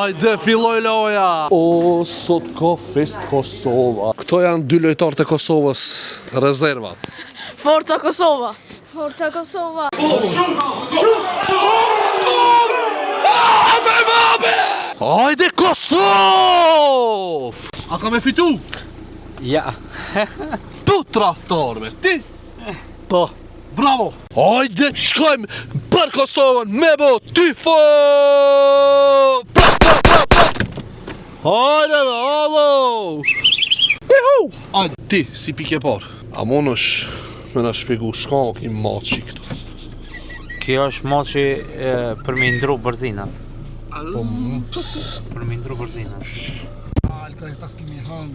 Hajde, filloj loja! O, sot ka fest Kosova. Këto janë dy lojtarët e Kosovës, rezerva. Forca Kosova! Forca Kosova! Hajde Kosovë! A ka me fitu? Ja. Tu traftar me ti? Po. Bravo! Hajde, shkojmë për Kosovën me bo tifo! Hajde me alo! Ihu! Hajde, ti, si pike par. A mon është me në shpjegu shka o ki maçi këtu. Kjo është moçi për me ndru bërzinat. Për me ndru bërzinat.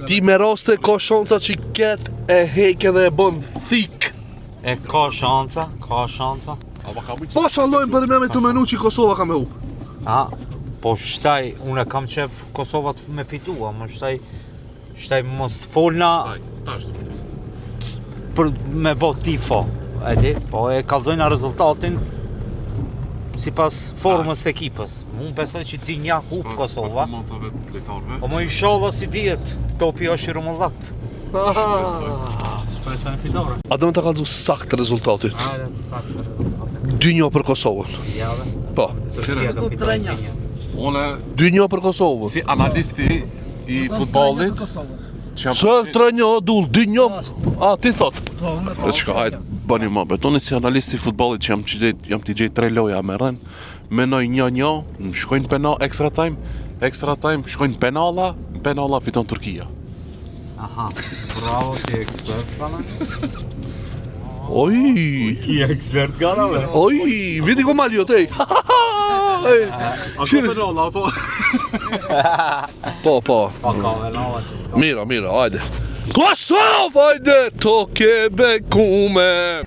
Ti me raste ka shanca që ketë e heke dhe e bën thik. E ka shanca, ka shanca. Po shallojmë për me të menu që Kosova ka me u. A, po shtaj, unë kam qef Kosova të me fitua, më shtaj mos folna për me bo tifo, e di, po e kallzojna rezultatin si pas formës e ekipës. Unë besoj që ti nja hub Kosova, po më inshallah si dihet, topi është i rumullakt. Shpresoj në fitore. A do me të kallzu sakt rezultatin? Hajde të saktë rezultatin. 2-1 për Kosovën. Jave. Po. Turqia do fitojë 3-1. Unë 2-1 për Kosovën. si analisti i futbollit që Së 3-1 dull, 2-1. A, ti thot? çka hajt bëni më betoni si analisti i futbollit që jam t'i gjej 3 loja me rën. Menoj 1-1, shkojnë penal extra time, shkojnë penalla fiton Turqia. Aha, bravo ti ekspert bana. Oj, Ki ekspert gana me? oj, vidi ku maljo tej. Penalla apo? Po. Pa ka venova që s'ka. Mira, hajde. Kosovë, hajde, to kebe kume.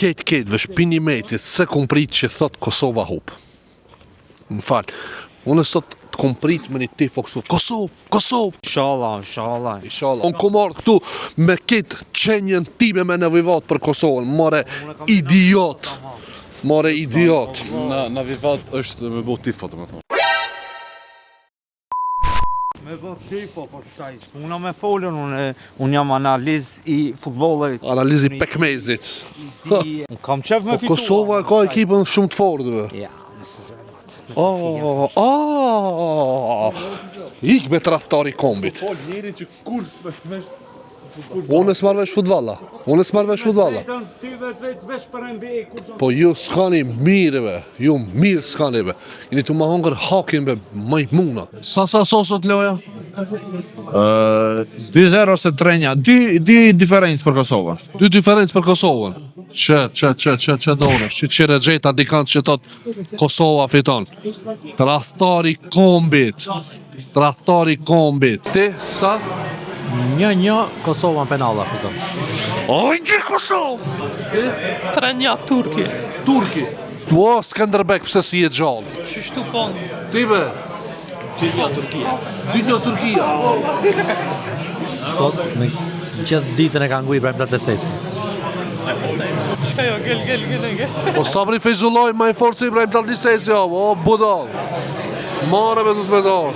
Ketë, vëshpini metit, se kom prit që thot Kosova hub. Më falë, unë sot të kom prit me një tifo kështu, Kosovë. Inshallah. Unë kom ardhë këtu me ketë qenjën time me nevojvat për Kosovën, more idiot. Na vivat është me bo tifo të më thonë. Me bo tifo, po shtaj. Unë me folën, unë jam analiz i futbollit. Analizi pekmezit. Unë kam qef me fitua. Kosova ka ekipën shumë të fortëve. Ja, nëse zemrat. Ik me traftari kombit. Njeri që kurs me Unë s'marrë vesh futballa. Ti vetë vesh për NBA, kur do... Po ju s'kani mirëve, ju mirë s'kani be. Jeni të ma hongër hakin be majmuna. Sa sot loja? 2-0 ose 3-1, dy diferencë për Kosovën. Dy diferencë për Kosovën. Që dorësh, që regjeta dikant që thot Kosova fiton. Tradhtari kombit. Ti, sa? 1-1 Kosova në penalla fiton. Ojde Kosovë! 3-1 Turki. Turki. Po, Skanderbek, pse si e gjallë? Qështu pon? Ti be? 2-1 Turkia. Sot me gjithë ditën e ka ngu Ibrahim Tatlesesi. Qka jo, gel. Po Sabri Fejzulloj, ma i forë se Ibrahim Tatlesesi, o budal. Mare me du të me dorë.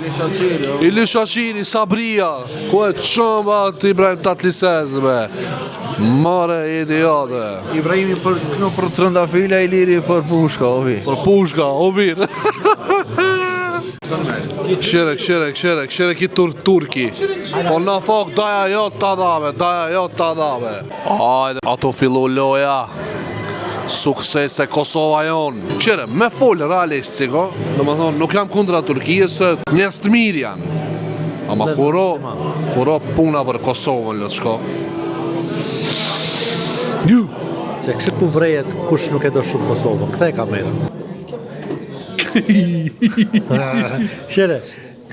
Ili Shaqiri, Sabria. Ku e të shëmba të Ibrahim Tatlesesi, be. Mare idiote. Ibrahimi për këno për trëndafila, Iliri për pushka, ovi. Për pushka, o mirë. Kshirek i turki. Po në fok daja jo të adame. Hajde, ato fillu loja. Suksese Kosova jonë. Qere, me folë realistë, do më thonë, nuk jam kundra Turkijës, njerëz të mirë janë. Ama kuro puna për Kosovën lë të shko. Se kështu ku vrejet kush nuk e do shumë Kosovën. Kthe kamerën. Shere,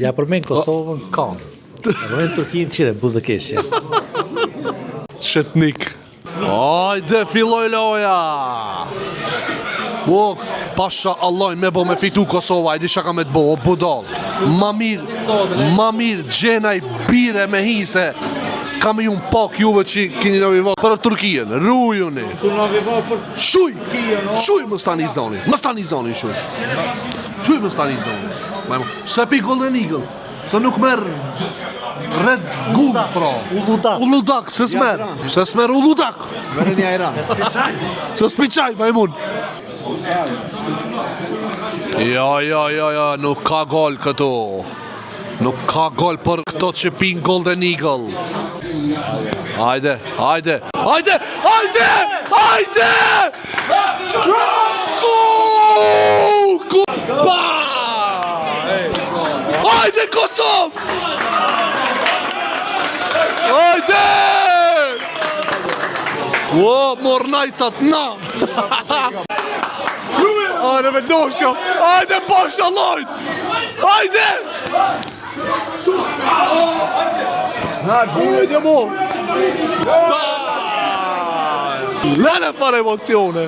ja përmen Kosovën kam. Ja përmen Turkinë këshire, buzëkeshje. Shetnik. Ajde, filloj loja! Pasha Allah me bo me fitu Kosova, i di shaka me të bo, o budal. Ma mirë gjenaj bire me hi se kam ju në pak juve që kini në vivat për Turkijen, rujuni. Shuj më stani zoni, shuj më stani zoni. Se pi Golden Eagle, se nuk merë Red Gull, pra. Uludak, se smer Uludak. Se spiçaj, majmun. Ja, nuk ka gol këtu. Nuk ka gol për këto që pin Golden Eagle. Hajde! Hajde Kosovë! Hajde! Mor najcat na! Hajde me doshqa! Hajde pasha lojt! Hajde! Hajde mo! Lene fare emozione!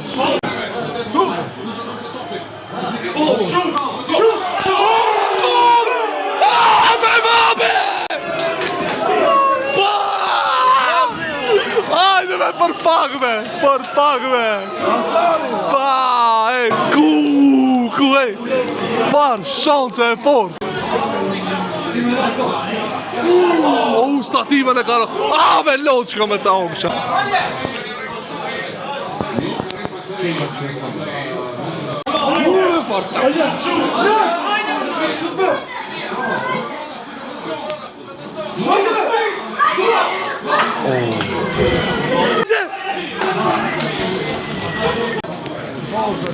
Hajde me për pagme! Ku e! Farë, shalë e fort! Stative në karo! Me lotë që ka me ta unë qa! Forta!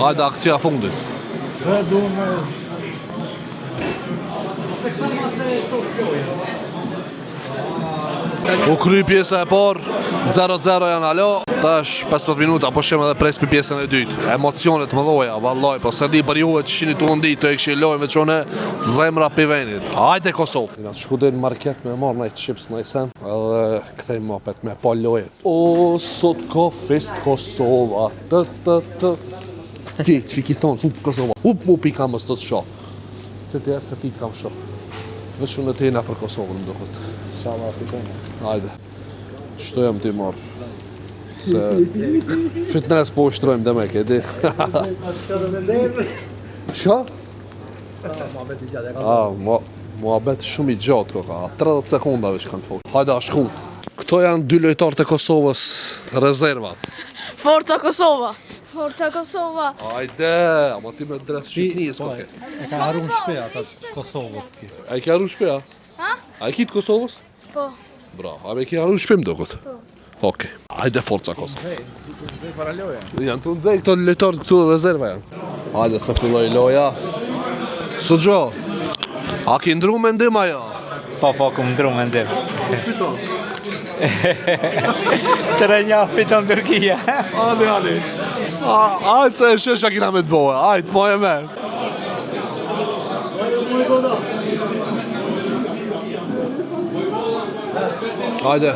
Hajde akcija fundit. U kry pjesa e parë, 0-0 janë alo, tash 15 minuta, po shem edhe pres për pjesën e dytë. Emocionet më dhoja, vallaj, po se di për juve që shini të undi, të e këshin lojnë veçone zemra për venit. Hajde Kosovë! Nga të shkudin market me marrë najtë chips në isen, edhe këthej më apet me pa lojë. O, sot ka fest Kosova, Ti, që ki thonë, hup Kosova, hup mu pi kam së të sho. Se ti jetë se ti kam sho. Veç unë e tina për Kosovën më dohet. Shala Afrikane. Hajde. Shto jam ti marrë. Se fitness po ushtrojmë dhe me këti. Shka? Muhabet shumë i gjatë koka. 30 sekundave që kanë folë. Hajde a shku. Këto janë dy lojtarë të Kosovës rezervat. Forca Kosova! Hajde, ama ti me dres Shqipnijës koke. E ka arru në shpeja ata Kosovës ki. A i ke arru shpeja? A i kitë Kosovës? Po. Bravo, a me ke arru shpim do këtë? Oke, hajde Forca Kosovë. Janë të nëzej këto lojtarë këtu rezerva janë. Hajde se filloj loja. Sugjo, a ki ndru mendim ajo? Po, ku më ndru mendim. 3-1 fiton Turkia. Hajde. Hajde se e shesha kina me të bohe, hajde, po e me. Hajde.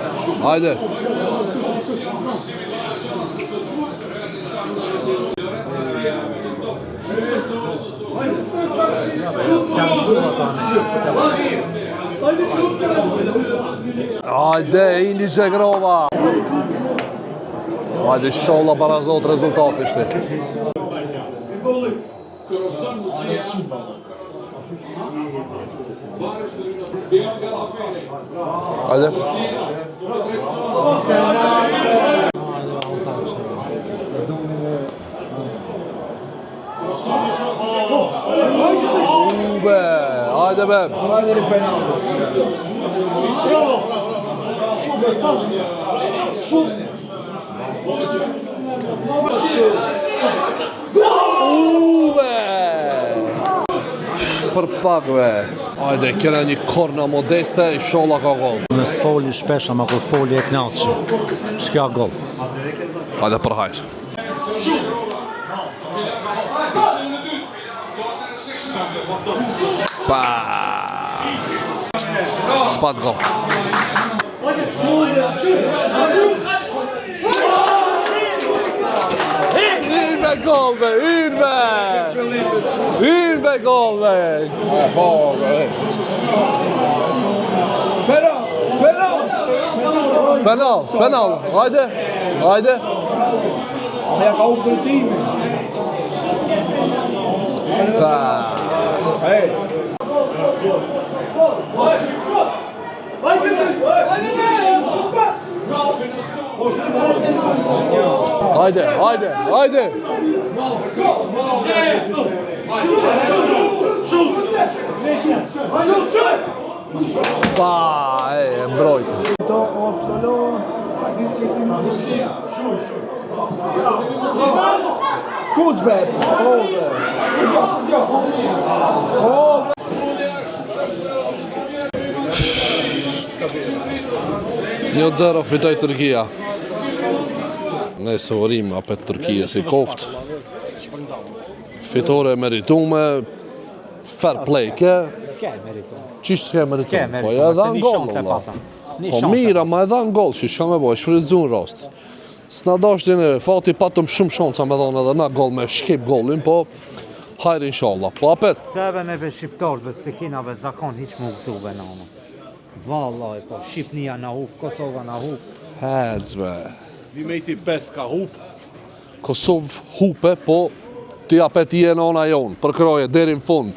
Hajde, Indi Zhegrova. Hajde, sholla barazot rezultat ishte. Hajde. Hajde be. Për pak be. Hajde, kena një korna modeste, inshallah ka gol. Në sfoli shpesh, ama kur foli e knaqë. Shkja gol. Hajde për hajr. Pa. Spat gol. Ynve gol be, ynve! Ynve gol be! Penal, hajde, hajde. Hajde, hajde, hajde. Pa, e mbrojtë. Një 0 fitoj Turkia. Ne sëvërim apet Turkia si koft. Fitore meritume, fair play ke. Qishtë s'ke meritume? Po ja edhe në gol, Allah. Po mira, ma edhe në gol, që shka me boj, shfridzun rast. S'na dashtin e fati patëm shumë shonca me thonë edhe na gol me shkip golin, po hajri inshallah. Po apet. Sebe neve shqiptarëve se kinave zakon hiq më gësuve në ama. Vallaj, po, Shqipnia na hup, Kosova na hup. Hecbe. Vimejti bes ka hup. Kosovë hupe, po ti apet i e në ona jonë, përkroje, deri në fund.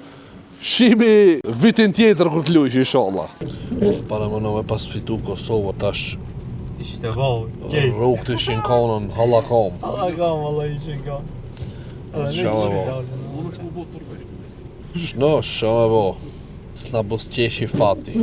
Shimi vitin tjetër kur t'lujsh, inshallah. Para më nëve pas fitu Kosova, tash Ishte bau, rrug të ishin kanën, halakam. Halakam, valla ishin ka. Shama bo. Shno, shama bo. S'na bus qeshi fati.